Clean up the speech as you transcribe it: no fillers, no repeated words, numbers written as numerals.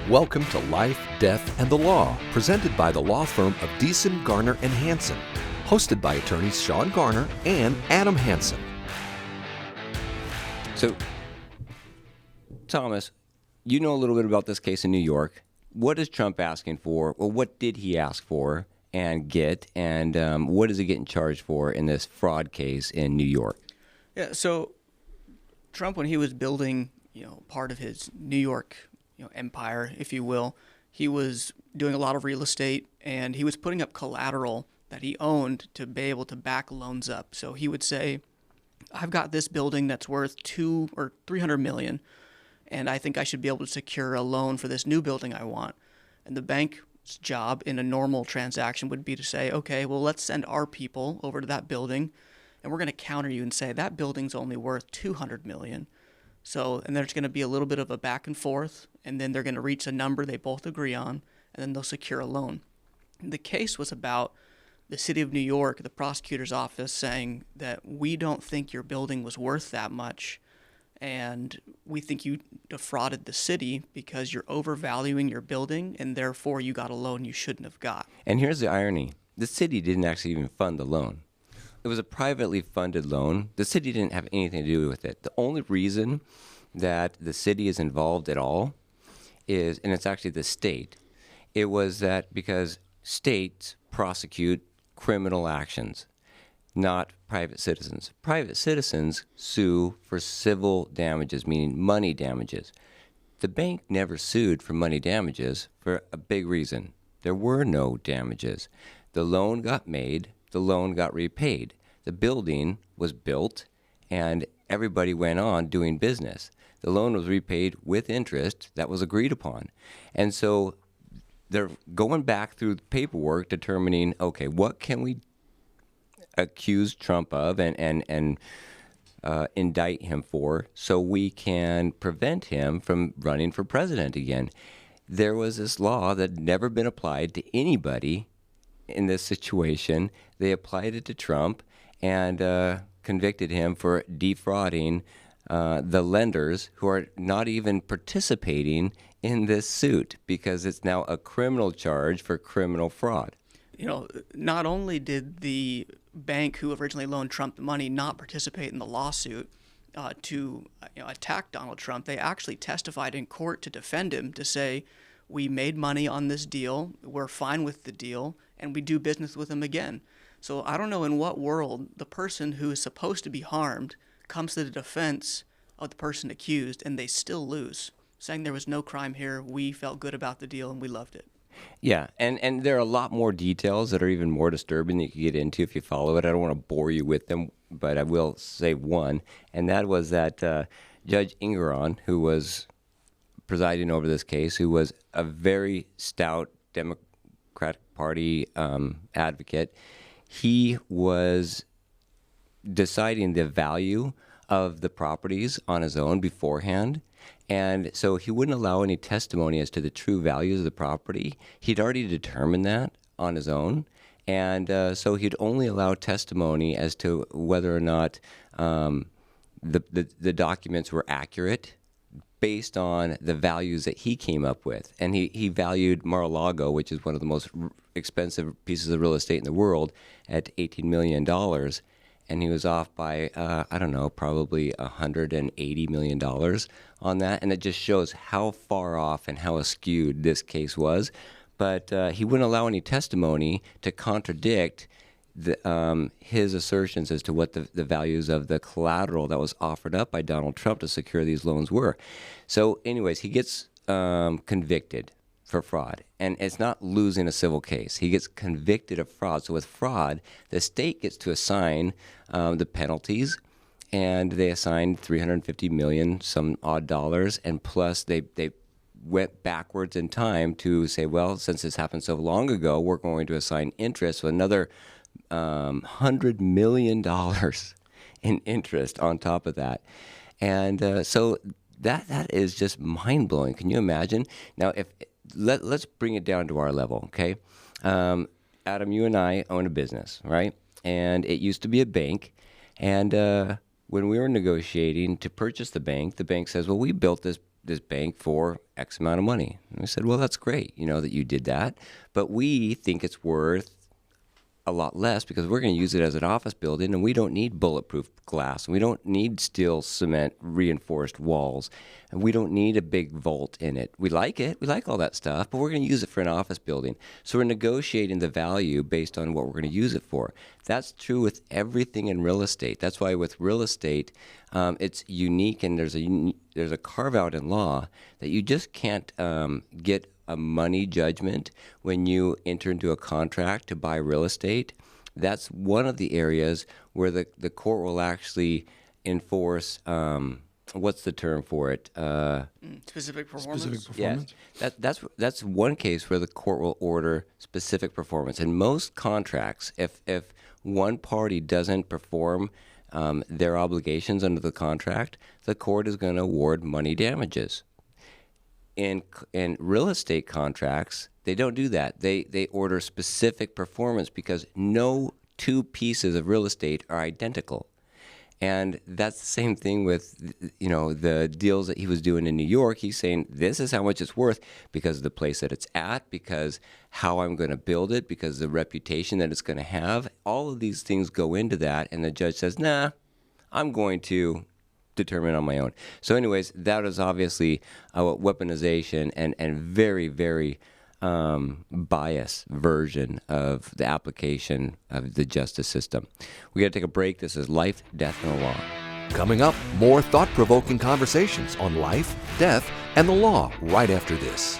Welcome to Life, Death, and the Law, presented by the law firm of Deason, Garner, and Hansen, hosted by attorneys Sean Garner and Adam Hansen. So, Thomas, you know a little bit about this case in New York. What is Trump asking for? Well, what did he ask for and get? And what is he getting charged for in this fraud case in New York? Yeah, so Trump, when he was building, part of his New York, empire, if you will, he was doing a lot of real estate and he was putting up collateral that he owned to be able to back loans up. So he would say, I've got this building that's worth $200 or $300 million, and I think I should be able to secure a loan for this new building I want. And the bank's job in a normal transaction would be to say, okay, well, let's send our people over to that building, and we're going to counter you and say that building's only worth $200 million. So, and there's going to be a little bit of a back and forth, and then they're going to reach a number they both agree on, and then they'll secure a loan. The case was about the city of New York, the prosecutor's office, saying that we don't think your building was worth that much, and we think you defrauded the city because you're overvaluing your building, and therefore you got a loan you shouldn't have got. And here's the irony. The city didn't actually even fund the loan. It was a privately funded loan. The city didn't have anything to do with it. The only reason that the city is involved at all is, and it's actually the state, it was that because states prosecute criminal actions, not private citizens. Private citizens sue for civil damages, meaning money damages. The bank never sued for money damages for a big reason. There were no damages. The loan got made. The loan got repaid. The building was built, and everybody went on doing business. The loan was repaid with interest that was agreed upon. And so they're going back through the paperwork determining, okay, what can we accuse Trump of and indict him for so we can prevent him from running for president again. There was this law that had never been applied to anybody in this situation. They applied it to Trump and convicted him for defrauding the lenders who are not even participating in this suit because it's now a criminal charge for criminal fraud. Not only did the bank who originally loaned Trump the money not participate in the lawsuit to attack Donald Trump, they actually testified in court to defend him, to say, we made money on this deal, we're fine with the deal, and we do business with him again. So I don't know in what world the person who is supposed to be harmed comes to the defense of the person accused and they still lose, saying there was no crime here, we felt good about the deal and we loved it. Yeah, and there are a lot more details that are even more disturbing that you can get into if you follow it. I don't want to bore you with them, but I will say one, and that was that Judge Engoron, who was presiding over this case, who was a very stout Democratic Party advocate, he was deciding the value of the properties on his own beforehand. And so he wouldn't allow any testimony as to the true values of the property. He'd already determined that on his own. And so he'd only allow testimony as to whether or not the documents were accurate based on the values that he came up with. And he valued Mar-a-Lago, which is one of the most expensive pieces of real estate in the world, at $18 million. And he was off by, probably $180 million on that. And it just shows how far off and how askewed this case was. But he wouldn't allow any testimony to contradict his assertions as to what the values of the collateral that was offered up by Donald Trump to secure these loans were. So anyways, he gets convicted for fraud. And it's not losing a civil case. He gets convicted of fraud. So with fraud, the state gets to assign the penalties, and they assigned $350 million, some odd dollars, and plus they went backwards in time to say, well, since this happened so long ago, we're going to assign interest, so another $100 million in interest on top of that. And so that is just mind-blowing. Can you imagine? Now, let's bring it down to our level, okay? Adam, you and I own a business, right? And it used to be a bank. And when we were negotiating to purchase the bank says, well, we built this bank for X amount of money. And we said, well, that's great, that you did that, but we think it's worth a lot less because we're going to use it as an office building, and we don't need bulletproof glass. We don't need steel, cement, reinforced walls, and we don't need a big vault in it. We like it. We like all that stuff, but we're going to use it for an office building. So we're negotiating the value based on what we're going to use it for. That's true with everything in real estate. That's why with real estate, it's unique, and there's a carve out in law that you just can't get a money judgment when you enter into a contract to buy real estate. That's one of the areas where the court will actually enforce, what's the term for it? Specific performance? Specific performance? Yes, that's one case where the court will order specific performance. In most contracts, if one party doesn't perform their obligations under the contract, the court is going to award money damages. In real estate contracts, they don't do that. They order specific performance because no two pieces of real estate are identical. And that's the same thing with, the deals that he was doing in New York. He's saying, this is how much it's worth because of the place that it's at, because how I'm going to build it, because of the reputation that it's going to have. All of these things go into that, and the judge says, nah, I'm going to determine on my own. So anyways, that is obviously a weaponization and very, very biased version of the application of the justice system. We got to take a break. This is Life, Death, and the Law. Coming up, more thought-provoking conversations on life, death, and the law right after this.